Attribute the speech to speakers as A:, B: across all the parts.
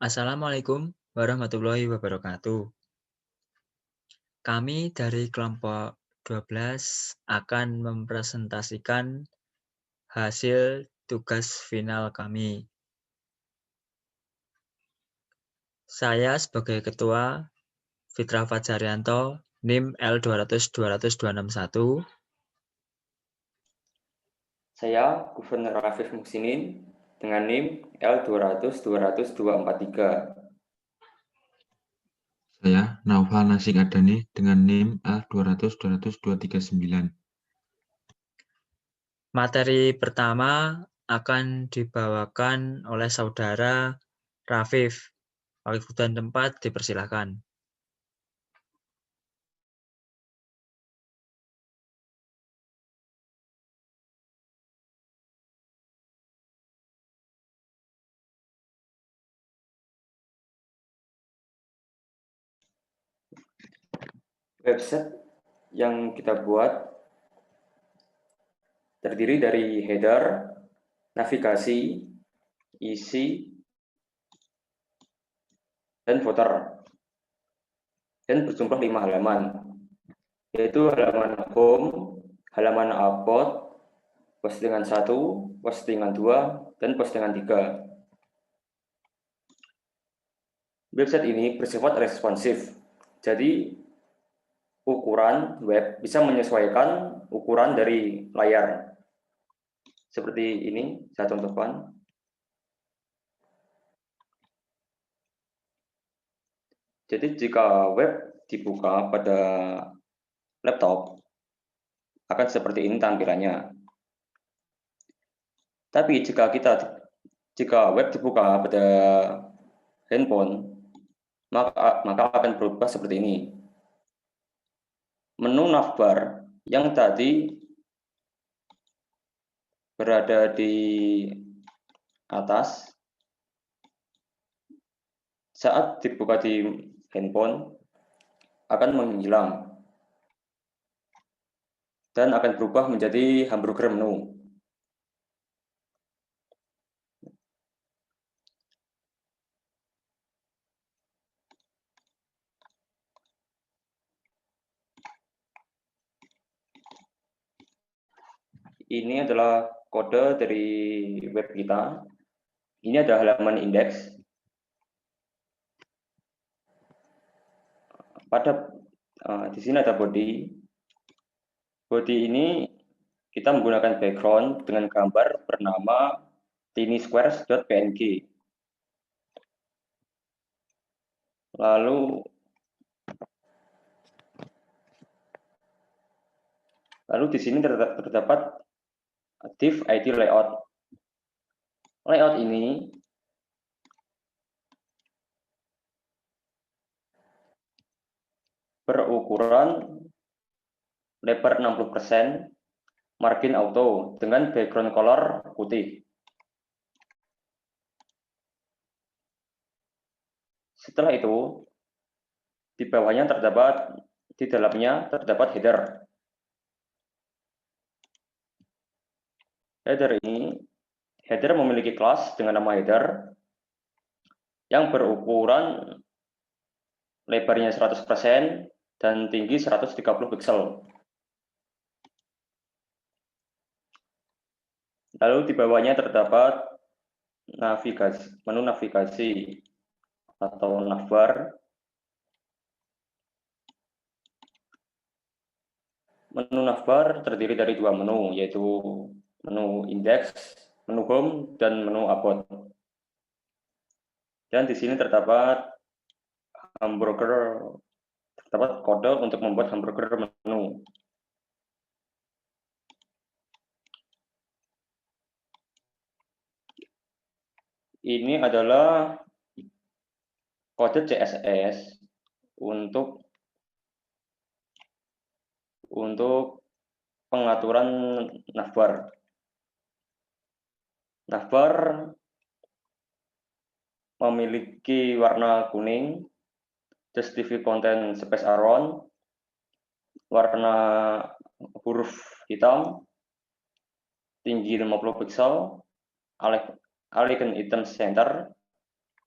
A: Assalamualaikum warahmatullahi wabarakatuh. Kami dari kelompok 12 akan mempresentasikan hasil tugas final kami. Saya sebagai ketua, Fitra Fajarianto, NIM L200-200-261.
B: Saya Gubernur Afif Muksinin dengan NIM L200-200-243.
C: Saya Naufal Nasik Adani dengan NIM L200-200-239.
A: Materi pertama akan dibawakan oleh Saudara Rafif. Waktu dan tempat dipersilakan.
B: Website yang kita buat terdiri dari header, navigasi, isi, dan footer, dan berjumlah 5 halaman, yaitu halaman home, halaman upload, postingan 1, postingan 2, dan postingan 3. Website ini bersifat responsif, jadi ukuran web bisa menyesuaikan ukuran dari layar. Seperti ini, saya contohkan. Jadi jika web dibuka pada laptop, akan seperti ini tampilannya. Tapi jika web dibuka pada handphone, maka akan berubah seperti ini. Menu navbar yang tadi berada di atas, saat dibuka di handphone akan menghilang dan akan berubah menjadi hamburger menu. Ini adalah kode dari web kita. Ini ada halaman indeks. Di sini ada body. Body ini kita menggunakan background dengan gambar bernama tinysquares.png. Lalu di sini terdapat div id layout. Layout ini berukuran lebar 60%, margin auto dengan background color putih. Setelah itu, di dalamnya terdapat header. Header memiliki kelas dengan nama header yang berukuran lebarnya 100% dan tinggi 130 pixel. Lalu di bawahnya terdapat menu navigasi atau navbar. Menu navbar terdiri dari 2 menu, yaitu menu indeks, menu home, dan menu about. Dan di sini terdapat kode untuk membuat hamburger menu. Ini adalah kode CSS untuk pengaturan navbar. Navbar memiliki warna kuning, justify content space around, warna huruf hitam, tinggi 50 pixel, align item center,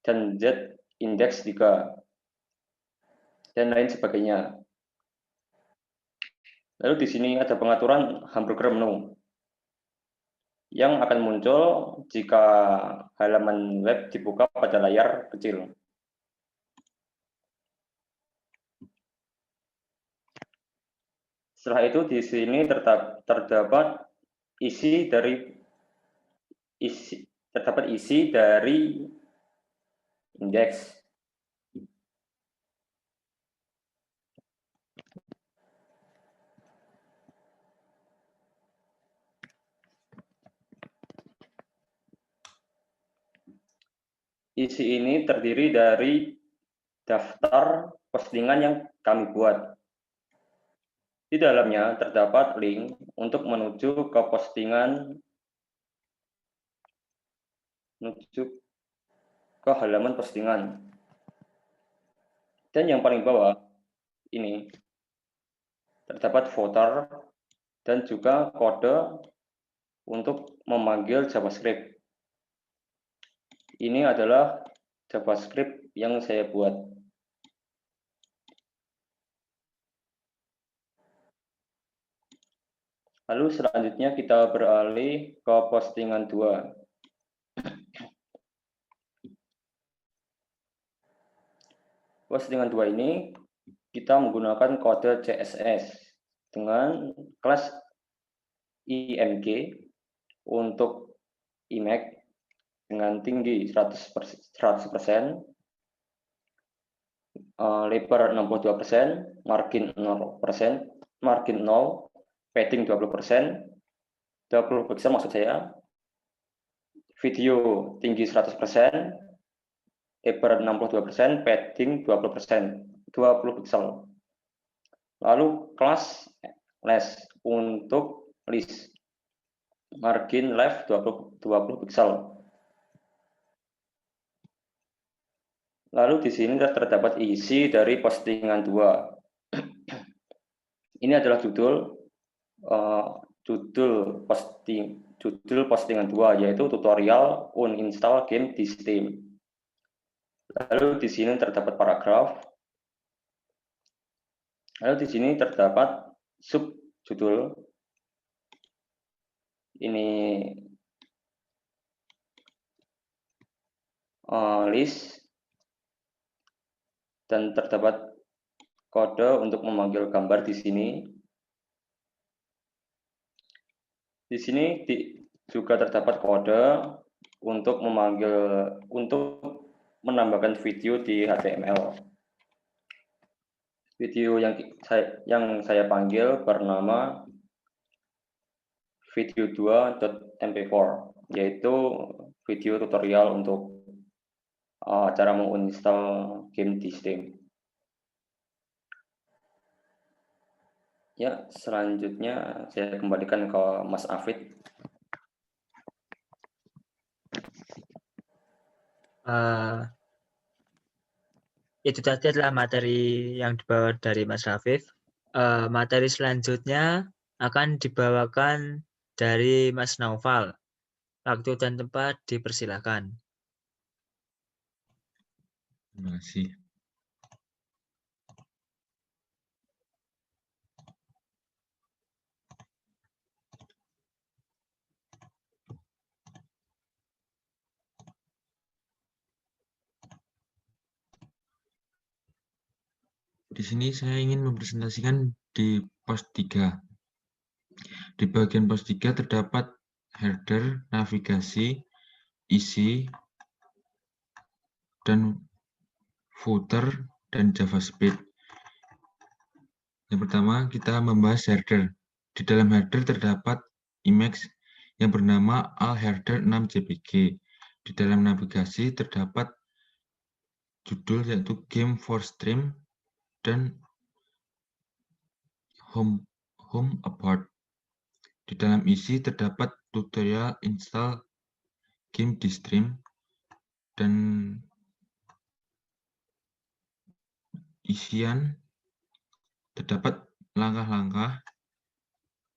B: dan Z indeks 3, dan lain sebagainya. Lalu di sini ada pengaturan hamburger menu yang akan muncul jika halaman web dibuka pada layar kecil. Setelah itu di sini terdapat isi dari indeks. Isi ini terdiri dari daftar postingan yang kami buat. Di dalamnya terdapat link untuk menuju ke halaman postingan. Dan yang paling bawah ini terdapat footer dan juga kode untuk memanggil JavaScript. Ini adalah JavaScript yang saya buat. Lalu selanjutnya kita beralih ke postingan 2. Postingan 2 ini kita menggunakan kode CSS dengan kelas IMG untuk image dengan tinggi 100%, lebar 62%, margin 0%, padding 20%, 20 pixel maksud saya, video tinggi 100%, lebar 62%, padding 20 pixel. Lalu kelas less untuk list, margin left 20 pixel. Lalu di sini terdapat isi dari postingan 2. Ini adalah judul postingan 2, yaitu tutorial uninstall game di Steam. Lalu di sini terdapat paragraf. Lalu di sini terdapat subjudul. Ini list, dan terdapat kode untuk memanggil gambar di sini. Di sini juga terdapat kode untuk menambahkan video di HTML. Video yang saya panggil bernama video2.mp4, yaitu video tutorial untuk cara menginstal game di Steam. Ya, selanjutnya saya kembalikan ke Mas Afid.
A: Itu tadi adalah materi yang dibawa dari Mas Rafif. Materi selanjutnya akan dibawakan dari Mas Naufal. Waktu dan tempat dipersilakan.
C: Terima kasih. Di sini saya ingin mempresentasikan di pos 3. Di bagian pos 3 terdapat header, navigasi, isi, dan footer, dan JavaScript. Yang pertama, kita membahas header. Di dalam header terdapat image yang bernama all-header 6jpg. Di dalam navigasi terdapat judul yaitu Game for Stream dan home about. Di dalam isi terdapat tutorial install game di Steam dan isian terdapat langkah-langkah,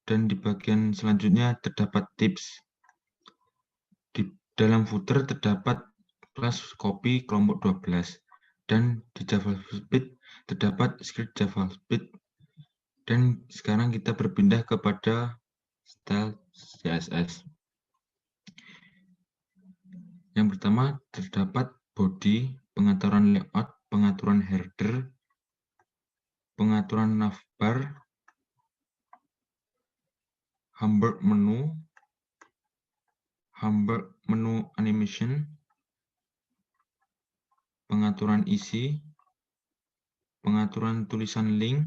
C: dan di bagian selanjutnya terdapat tips. Di dalam footer terdapat kelas copy kelompok 12. Dan di JavaScript terdapat script JavaScript. Dan sekarang kita berpindah kepada style CSS. Yang pertama terdapat body, pengaturan layout, pengaturan header, pengaturan navbar, hamburg menu animation, pengaturan isi, pengaturan tulisan link,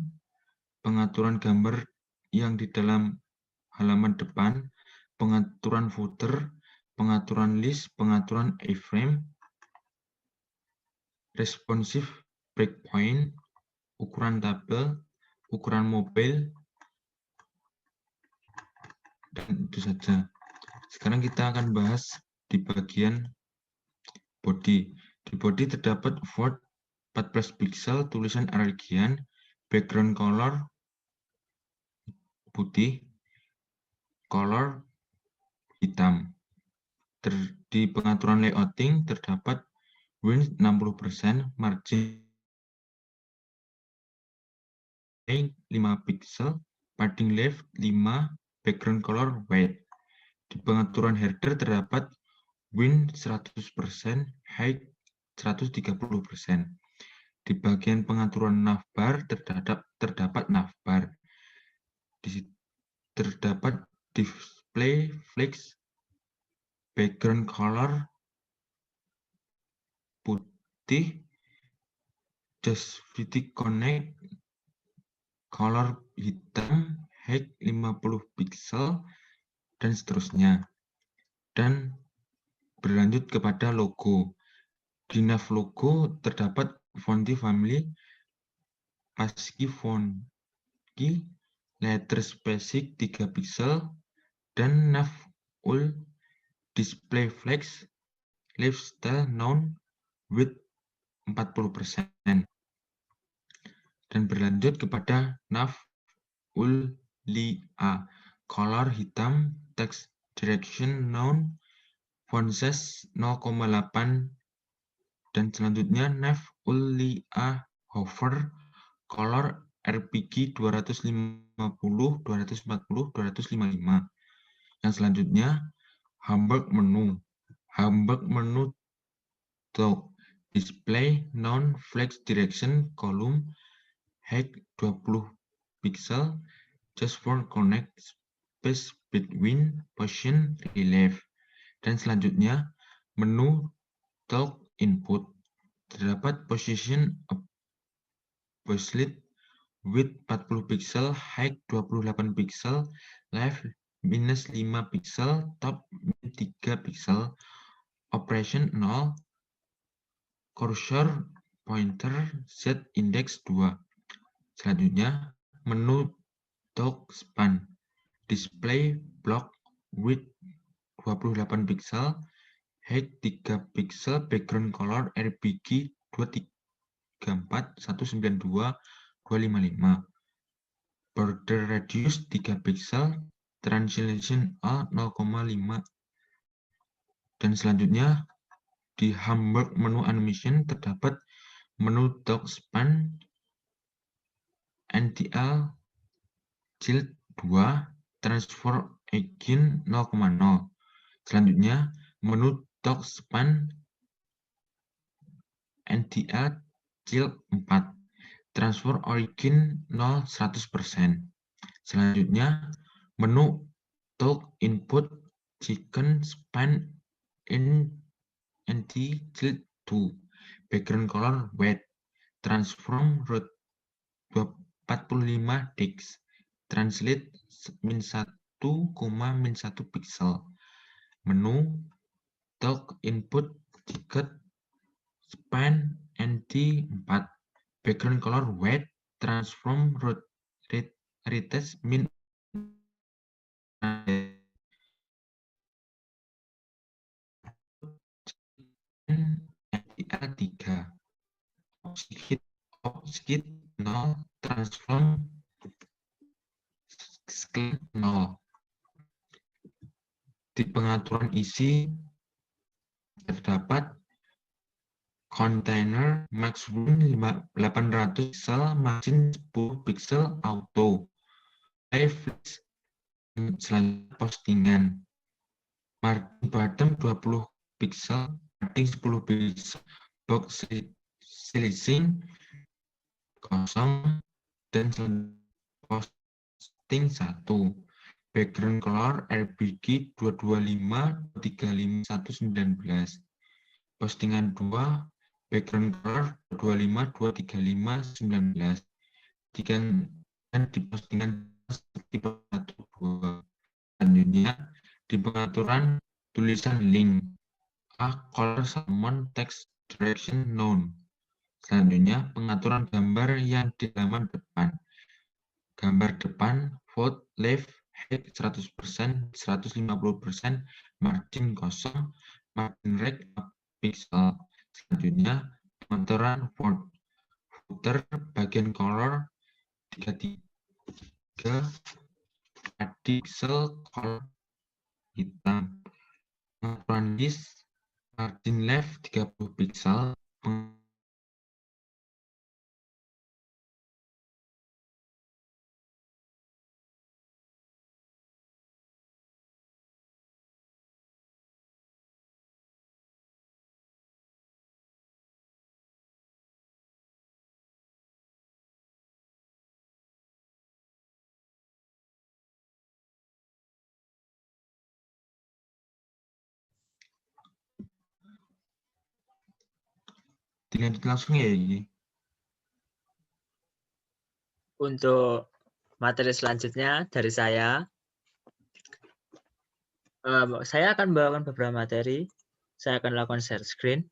C: pengaturan gambar yang di dalam halaman depan, pengaturan footer, pengaturan list, pengaturan iframe, responsive breakpoint, ukuran tabel, ukuran mobile, dan itu saja. Sekarang kita akan bahas di bagian body. Di body terdapat font 14 pixel, tulisan Arabian, background color putih, color hitam. Di pengaturan layouting terdapat width 60%, margin 5 pixel, padding left 5, background color white. Di pengaturan header terdapat width 100%, height 130%. Di bagian pengaturan navbar terdapat navbar. Terdapat display flex, background color putih, just connect, color hitam, height 50 pixel, dan seterusnya. Dan berlanjut kepada logo. Di nav logo terdapat fonti family, ASCII fonti, letters basic 3 pixel, dan nav ul display flex, lifestyle known with 40%. Dan berlanjut kepada nav ul lia, color hitam, text direction known, font size 0,8, dan selanjutnya nav ul lia hover, color RPG 250, 240, 255. Yang selanjutnya hamburg menu. Hamburg menu to display non flex direction column, height 20 pixel, just for connect space between position relief. Dan selanjutnya menu talk input. Terdapat position bracelet width 40 pixel, height 28 pixel, left minus 5 pixel, top 3 pixel, operation 0, cursor pointer set index 2. Selanjutnya menu talk span, display block width 28 pixel, height 3 pixel, background color RGB 234, 192, 255. Border radius 3 pixel, translation A 0,5. Dan selanjutnya di hamburg menu animation terdapat menu talk span, NTL Child 2, transfer agent 0,0. Selanjutnya menu talk span, NTL Child 4, transfer origin 0 100%. Selanjutnya menu talk input chicken span in NT Child 2, background color white, transform root 45 dx, translate -1, -1 pixel. Menu talk input ticket span NT 4, background color white, transform rotate min NTL 3, object 0, transform scale 0. Di pengaturan isi terdapat container max width 800 pixel, margin 10 pixel auto. Selanjutnya postingan. Margin bottom 20 pixel, margin 10 pixel, box silicing kosong, dan posting 1. Background color RGB 225, 235, 119. Postingan 2, background color 225, 235, 19. Dan di postingan tipe 1, 2. Selanjutnya, di pengaturan tulisan link, color salmon text direction known. Selanjutnya, pengaturan gambar yang di halaman depan. Gambar depan, fold, left, height 100%, 150%, margin kosong, margin right pixel. Selanjutnya, pengaturan footer bagian color 33 pixel color hitam. Pengaturan list, margin left 30 pixel. Dilanjut langsung ya ini.
A: Untuk materi selanjutnya dari saya akan membawakan beberapa materi. Saya akan lakukan share screen.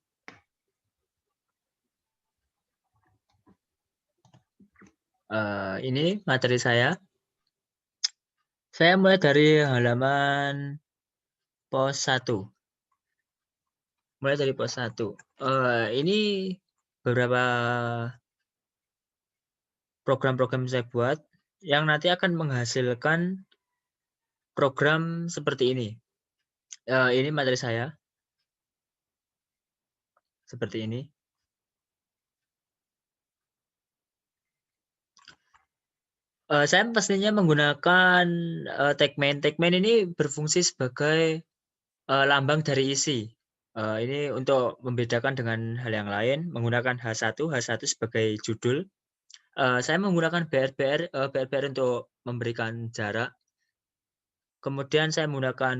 A: Ini materi saya. Saya mulai dari halaman pos 1. Mulai dari pos 1. Ini beberapa program-program saya buat yang nanti akan menghasilkan program seperti ini. Ini materi saya. Seperti ini. Saya pastinya menggunakan tagman. Tagman ini berfungsi sebagai lambang dari isi. Ini untuk membedakan dengan hal yang lain, menggunakan H1 sebagai judul. Saya menggunakan BRBR untuk memberikan jarak. Kemudian saya menggunakan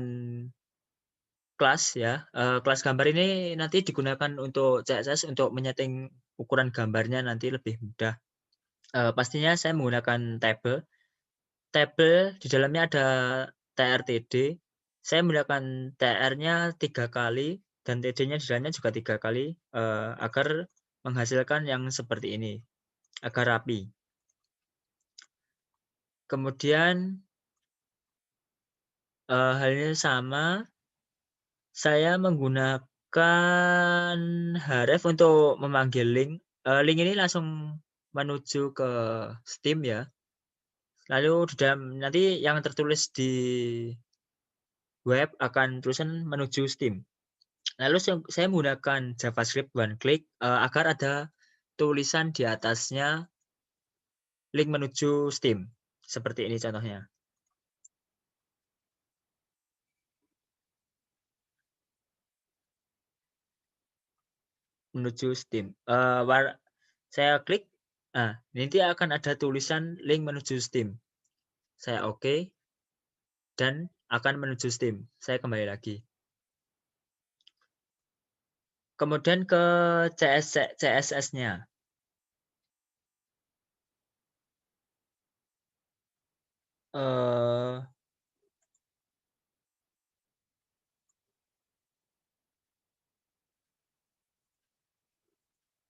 A: kelas ya. Kelas gambar ini nanti digunakan untuk CSS untuk menyeting ukuran gambarnya nanti lebih mudah. Pastinya saya menggunakan tabel. Tabel di dalamnya ada TRTD. Saya menggunakan TR-nya 3 kali dan TD-nya di dalamnya juga 3 kali agar menghasilkan yang seperti ini, agar rapi. Kemudian halnya sama, saya menggunakan href untuk memanggil link. Link ini langsung menuju ke Steam ya. Lalu di dalam nanti yang tertulis di web akan tulisan menuju Steam. Lalu saya menggunakan JavaScript one click agar ada tulisan di atasnya link menuju Steam. Seperti ini contohnya. Menuju Steam. Saya klik, nanti akan ada tulisan link menuju Steam. Saya oke, dan akan menuju Steam. Saya kembali lagi. Kemudian ke CSS-nya.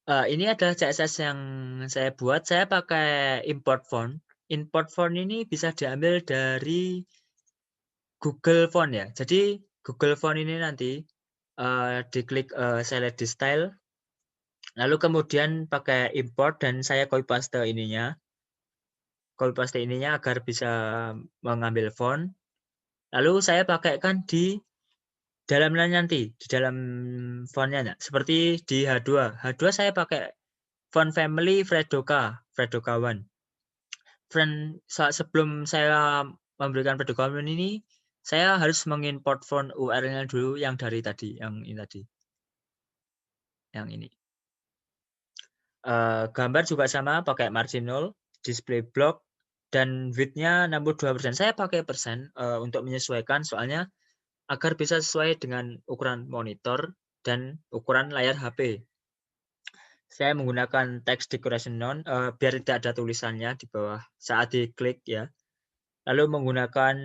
A: Ini adalah CSS yang saya buat. Saya pakai import font. Import font ini bisa diambil dari Google Font ya. Jadi Google Font ini nanti diklik select the style. Lalu kemudian pakai import dan saya copy paste ininya. Copy paste ininya agar bisa mengambil font. Lalu saya pakaikan di dalamnya nanti, di dalam fontnya. Seperti di H2. H2 saya pakai font family Fredoka 1. Sebelum saya memberikan Fredoka 1 ini, saya harus mengimport font URL-nya dulu yang dari tadi, yang ini tadi. Yang ini. Gambar juga sama, pakai margin 0, display block, dan width-nya 62%. Saya pakai persen untuk menyesuaikan, soalnya agar bisa sesuai dengan ukuran monitor dan ukuran layar HP. Saya menggunakan text decoration none biar tidak ada tulisannya di bawah saat diklik ya. Lalu menggunakan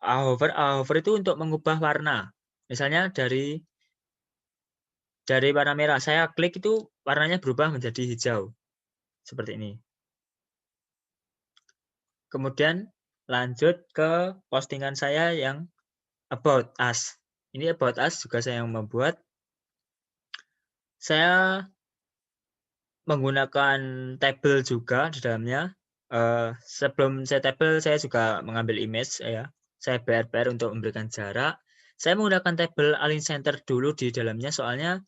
A: hover itu untuk mengubah warna. Misalnya dari warna merah, saya klik itu warnanya berubah menjadi hijau. Seperti ini. Kemudian lanjut ke postingan saya yang About Us. Ini About Us juga saya yang membuat. Saya menggunakan tabel juga di dalamnya. Sebelum saya tabel, saya juga mengambil image ya. Saya BR untuk memberikan jarak. Saya menggunakan tabel align center dulu di dalamnya, soalnya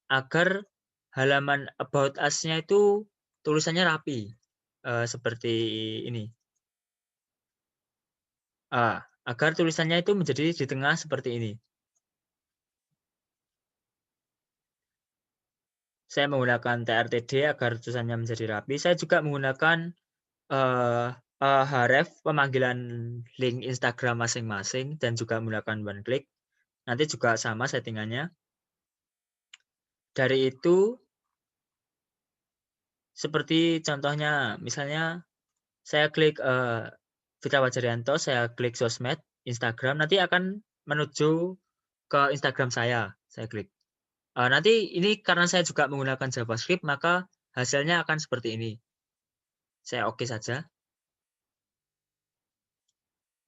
A: agar halaman About Us-nya itu tulisannya rapi. Seperti ini. Agar tulisannya itu menjadi di tengah seperti ini. Saya menggunakan TRTD agar tulisannya menjadi rapi. Saya juga menggunakan href pemanggilan link Instagram masing-masing dan juga menggunakan one click. Nanti juga sama settingannya. Dari itu, seperti contohnya, misalnya saya klik Fitra Wajarianto, saya klik sosmed, Instagram, nanti akan menuju ke Instagram saya klik. Nanti ini karena saya juga menggunakan JavaScript, maka hasilnya akan seperti ini. Saya oke saja.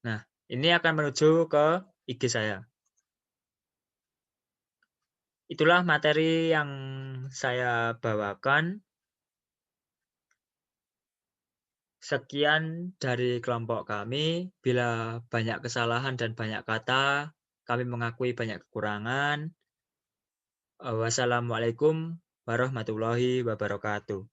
A: Nah, ini akan menuju ke IG saya. Itulah materi yang saya bawakan. Sekian dari kelompok kami. Bila banyak kesalahan dan banyak kata, kami mengakui banyak kekurangan. Wassalamualaikum warahmatullahi wabarakatuh.